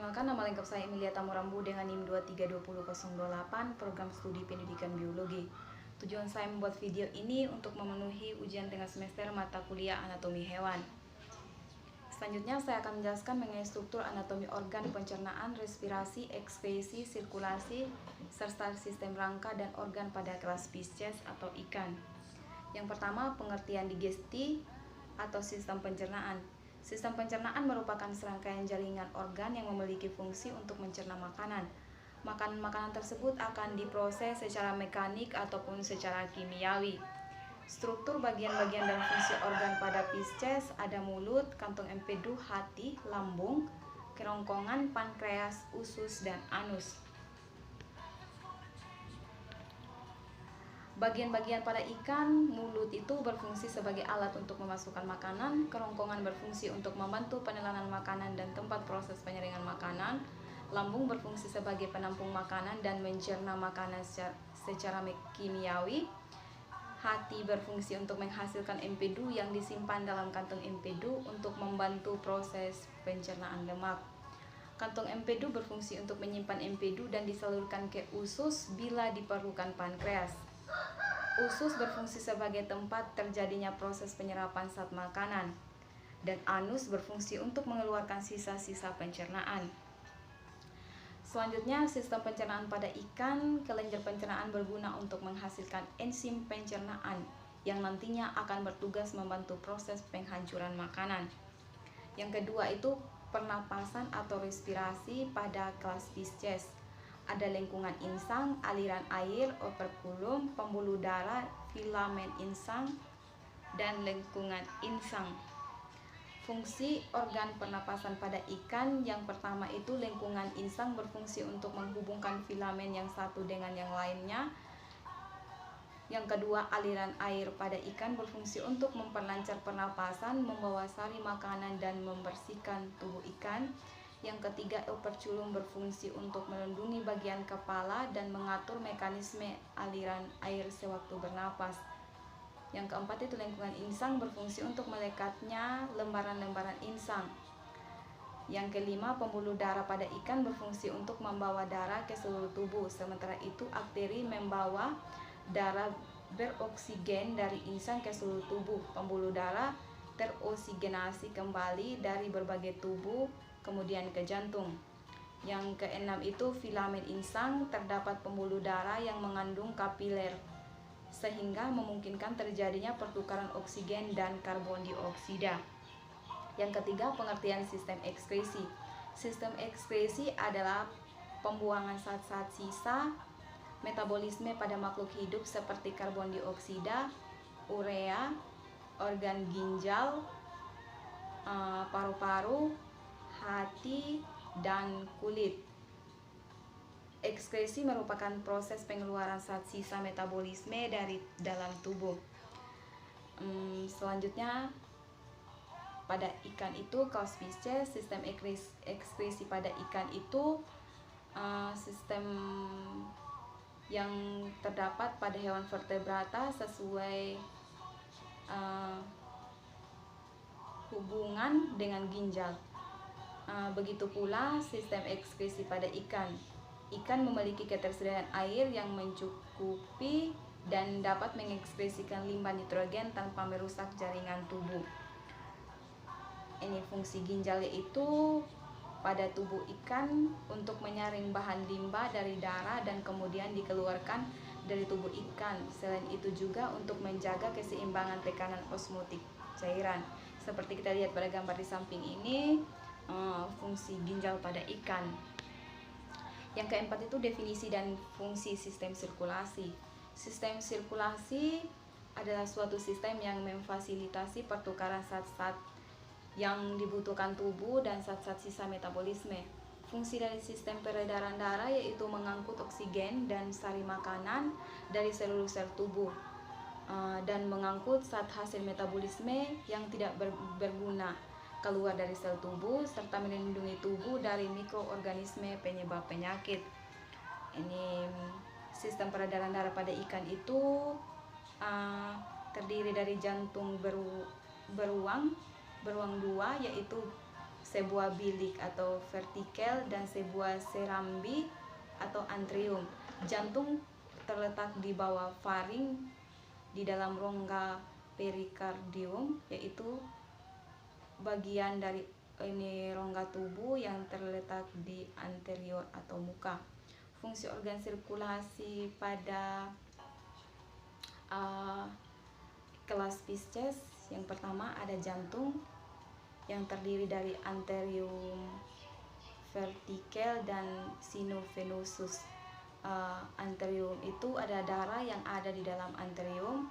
Perkenalkan, nama lengkap saya Emilia Tamurambu dengan NIM 2320028, program studi pendidikan biologi. Tujuan saya membuat video ini untuk memenuhi ujian tengah semester mata kuliah anatomi hewan. Selanjutnya saya akan menjelaskan mengenai struktur anatomi organ pencernaan, respirasi, ekskresi, sirkulasi, serta sistem rangka dan organ pada kelas Pisces atau ikan. Yang pertama, pengertian digesti atau sistem pencernaan. Sistem pencernaan merupakan serangkaian jaringan organ yang memiliki fungsi untuk mencerna makanan. Makanan tersebut akan diproses secara mekanik ataupun secara kimiawi. Struktur bagian-bagian dan fungsi organ pada Pisces ada mulut, kantong empedu, hati, lambung, kerongkongan, pankreas, usus, dan anus. Bagian-bagian pada ikan, mulut itu berfungsi sebagai alat untuk memasukkan makanan, kerongkongan berfungsi untuk membantu penelanan makanan dan tempat proses penyaringan makanan, lambung berfungsi sebagai penampung makanan dan mencerna makanan secara kimiawi, hati berfungsi untuk menghasilkan empedu yang disimpan dalam kantong empedu untuk membantu proses pencernaan lemak. Kantong empedu berfungsi untuk menyimpan empedu dan disalurkan ke usus bila diperlukan pankreas. Usus berfungsi sebagai tempat terjadinya proses penyerapan zat makanan, dan anus berfungsi untuk mengeluarkan sisa-sisa pencernaan. Selanjutnya, sistem pencernaan pada ikan. Kelenjar pencernaan berguna untuk menghasilkan enzim pencernaan yang nantinya akan bertugas membantu proses penghancuran makanan. Yang kedua itu pernapasan atau respirasi pada kelas Pisces. Ada lengkungan insang, aliran air, operkulum, pembuluh darah, filamen insang, dan lengkungan insang. Fungsi organ pernapasan pada ikan, yang pertama itu lengkungan insang berfungsi untuk menghubungkan filamen yang satu dengan yang lainnya. Yang kedua, aliran air pada ikan berfungsi untuk memperlancar pernapasan, membawa sari makanan, dan membersihkan tubuh ikan. Yang ketiga, operculum berfungsi untuk melindungi bagian kepala dan mengatur mekanisme aliran air sewaktu bernapas. Yang keempat itu lengkungan insang berfungsi untuk melekatnya lembaran-lembaran insang. Yang kelima, pembuluh darah pada ikan berfungsi untuk membawa darah ke seluruh tubuh. Sementara itu, bakteri membawa darah beroksigen dari insang ke seluruh tubuh. Pembuluh darah teroksigenasi kembali dari berbagai tubuh kemudian ke jantung. Yang keenam itu filamen insang, terdapat pembuluh darah yang mengandung kapiler sehingga memungkinkan terjadinya pertukaran oksigen dan karbon dioksida. Yang ketiga, pengertian sistem ekskresi. Sistem ekskresi adalah pembuangan zat-zat sisa metabolisme pada makhluk hidup seperti karbon dioksida, urea, organ ginjal, paru-paru, hati, dan kulit. Ekskresi merupakan proses pengeluaran zat sisa metabolisme dari dalam tubuh. Selanjutnya, pada ikan itu kelas Pisces, sistem ekskresi pada ikan itu sistem yang terdapat pada hewan vertebrata sesuai hubungan dengan ginjal. Begitu pula sistem ekskresi pada ikan. Ikan memiliki ketersediaan air yang mencukupi dan dapat mengekskresikan limbah nitrogen tanpa merusak jaringan tubuh. Ini fungsi ginjal, yaitu pada tubuh ikan untuk menyaring bahan limbah dari darah dan kemudian dikeluarkan dari tubuh ikan. Selain itu juga untuk menjaga keseimbangan tekanan osmotik cairan. Seperti kita lihat pada gambar di samping ini, fungsi ginjal pada ikan. Yang keempat itu definisi dan fungsi sistem sirkulasi. Sistem sirkulasi adalah suatu sistem yang memfasilitasi pertukaran zat-zat yang dibutuhkan tubuh dan zat-zat sisa metabolisme. Fungsi dari sistem peredaran darah yaitu mengangkut oksigen dan sari makanan dari seluruh sel tubuh, dan mengangkut zat hasil metabolisme yang tidak berguna keluar dari sel tubuh, serta melindungi tubuh dari mikroorganisme penyebab penyakit. Ini sistem peredaran darah pada ikan itu terdiri dari jantung beruang dua, yaitu sebuah bilik atau vertikel, dan sebuah serambi atau antrium. Jantung terletak di bawah faring di dalam rongga perikardium, yaitu bagian dari ini rongga tubuh yang terletak di anterior atau muka. Fungsi organ sirkulasi pada kelas Pisces yang pertama ada jantung yang terdiri dari anterium vertical dan sino venosus. Anterium itu ada darah yang ada di dalam anterium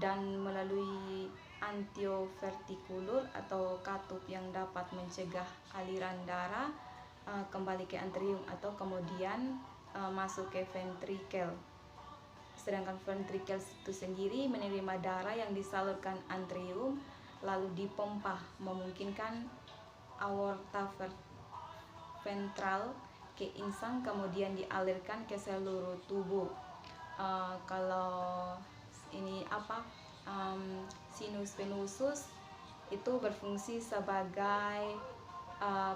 dan melalui antiovertikulur atau katup yang dapat mencegah aliran darah kembali ke anterium atau kemudian masuk ke ventrikel. Sedangkan ventrikel itu sendiri menerima darah yang disalurkan anterium lalu dipompa, memungkinkan aorta ventral ke insang kemudian dialirkan ke seluruh tubuh. Kalau ini sinus venosus itu berfungsi sebagai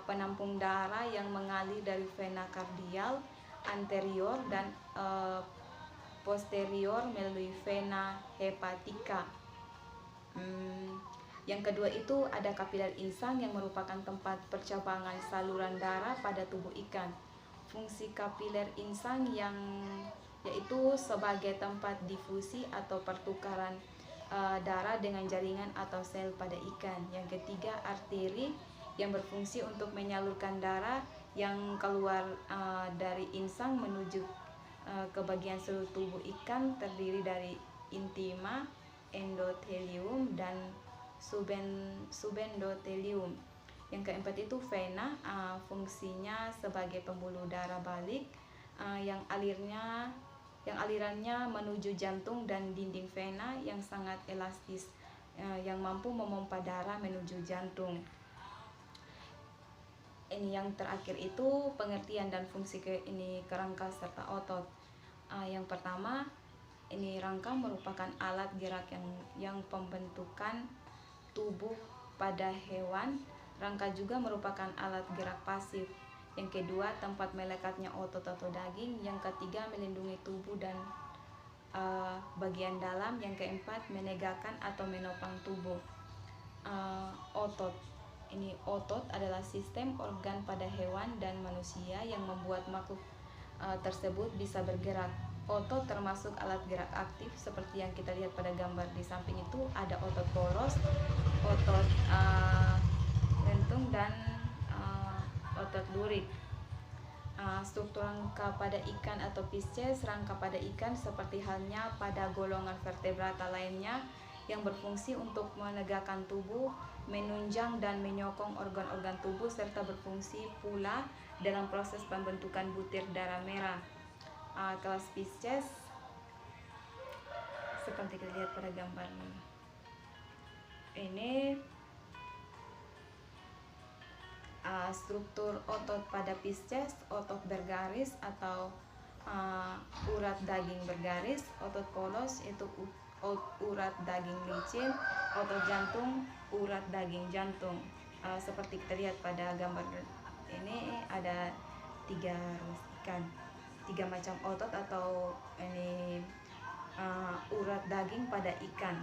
penampung darah yang mengalir dari vena kardial anterior dan posterior melalui vena hepatika. Yang kedua itu ada kapiler insang yang merupakan tempat percabangan saluran darah pada tubuh ikan. Fungsi kapiler insang yang yaitu sebagai tempat difusi atau pertukaran darah dengan jaringan atau sel pada ikan. Yang ketiga arteri yang berfungsi untuk menyalurkan darah yang keluar dari insang menuju ke bagian seluruh tubuh ikan, terdiri dari intima, endothelium, dan subendothelium. Yang keempat itu vena, fungsinya sebagai pembuluh darah balik yang alirannya menuju jantung, dan dinding vena yang sangat elastis yang mampu memompa darah menuju jantung. Ini yang terakhir itu pengertian dan fungsi kerangka serta otot. Yang pertama, ini rangka merupakan alat gerak yang pembentukan tubuh pada hewan. Rangka juga merupakan alat gerak pasif. Yang kedua, tempat melekatnya otot atau daging. Yang ketiga, melindungi tubuh dan bagian dalam. Yang keempat, menegakkan atau menopang tubuh. Otot. Ini otot adalah sistem organ pada hewan dan manusia yang membuat makhluk tersebut bisa bergerak. Otot termasuk alat gerak aktif seperti yang kita lihat pada gambar di samping itu. Ada otot poros, otot lentung, dan otot lurik. Struktur rangka pada ikan atau Pisces. Rangka pada ikan seperti halnya pada golongan vertebrata lainnya yang berfungsi untuk menegakkan tubuh, menunjang dan menyokong organ-organ tubuh, serta berfungsi pula dalam proses pembentukan butir darah merah. Kelas Pisces seperti kita lihat pada gambar ini. Struktur otot pada Pisces: otot bergaris atau urat daging bergaris, otot polos itu urat daging licin, otot jantung urat daging jantung. Seperti kita lihat pada gambar ini ada tiga macam otot atau urat daging pada ikan.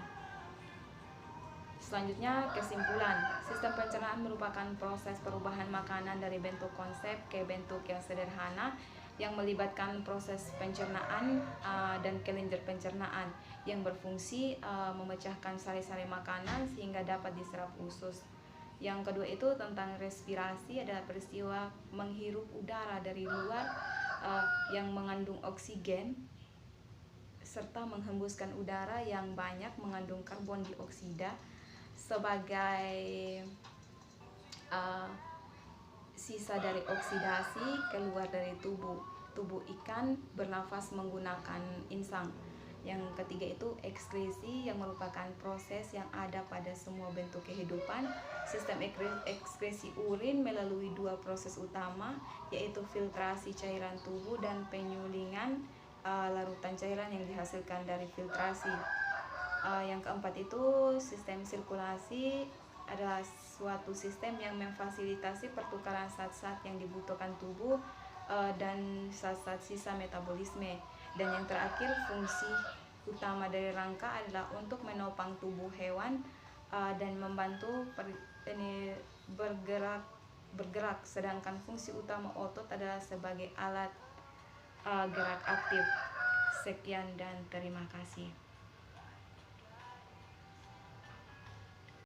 Selanjutnya, kesimpulan. Sistem pencernaan merupakan proses perubahan makanan dari bentuk konsep ke bentuk yang sederhana yang melibatkan proses pencernaan dan kelenjar pencernaan yang berfungsi memecahkan sari-sari makanan sehingga dapat diserap usus. Yang kedua itu tentang respirasi, adalah peristiwa menghirup udara dari luar yang mengandung oksigen serta menghembuskan udara yang banyak mengandung karbon dioksida sebagai sisa dari oksidasi keluar dari tubuh. Tubuh ikan bernafas menggunakan insang. Yang ketiga itu ekskresi, yang merupakan proses yang ada pada semua bentuk kehidupan. Sistem ekskresi urin melalui dua proses utama, yaitu filtrasi cairan tubuh dan penyulingan larutan cairan yang dihasilkan dari filtrasi. Yang keempat itu sistem sirkulasi, adalah suatu sistem yang memfasilitasi pertukaran zat-zat yang dibutuhkan tubuh dan zat-zat sisa metabolisme. Dan yang terakhir, fungsi utama dari rangka adalah untuk menopang tubuh hewan dan membantu bergerak, sedangkan fungsi utama otot adalah sebagai alat gerak aktif. Sekian dan terima kasih.